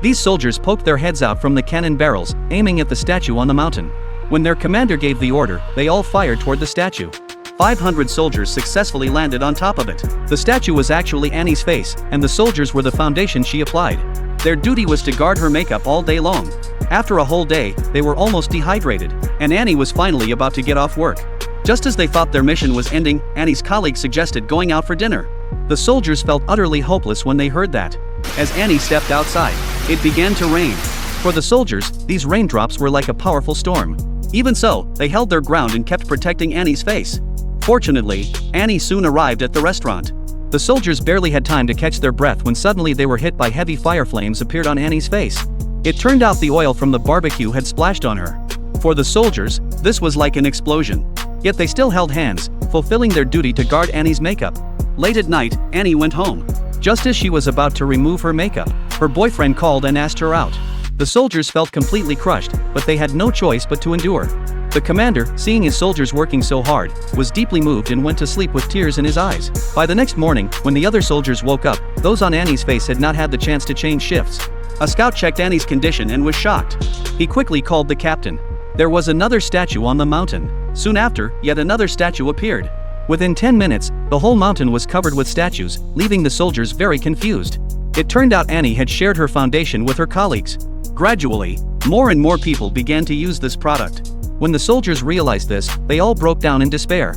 These soldiers poked their heads out from the cannon barrels, aiming at the statue on the mountain. When their commander gave the order, they all fired toward the statue. 500 soldiers successfully landed on top of it. The statue was actually Annie's face, and the soldiers were the foundation she applied. Their duty was to guard her makeup all day long. After a whole day, they were almost dehydrated, and Annie was finally about to get off work. Just as they thought their mission was ending, Annie's colleague suggested going out for dinner. The soldiers felt utterly hopeless when they heard that. As Annie stepped outside, it began to rain. For the soldiers, these raindrops were like a powerful storm. Even so, they held their ground and kept protecting Annie's face. Fortunately, Annie soon arrived at the restaurant. The soldiers barely had time to catch their breath when suddenly they were hit by heavy fire flames appeared on Annie's face. It turned out the oil from the barbecue had splashed on her. For the soldiers, this was like an explosion. Yet they still held hands, fulfilling their duty to guard Annie's makeup. Late at night, Annie went home. Just as she was about to remove her makeup, her boyfriend called and asked her out. The soldiers felt completely crushed, but they had no choice but to endure. The commander, seeing his soldiers working so hard, was deeply moved and went to sleep with tears in his eyes. By the next morning, when the other soldiers woke up, those on Annie's face had not had the chance to change shifts. A scout checked Annie's condition and was shocked. He quickly called the captain. There was another statue on the mountain. Soon after, yet another statue appeared. Within 10 minutes, the whole mountain was covered with statues, leaving the soldiers very confused. It turned out Annie had shared her foundation with her colleagues. Gradually, more and more people began to use this product. When the soldiers realized this, they all broke down in despair.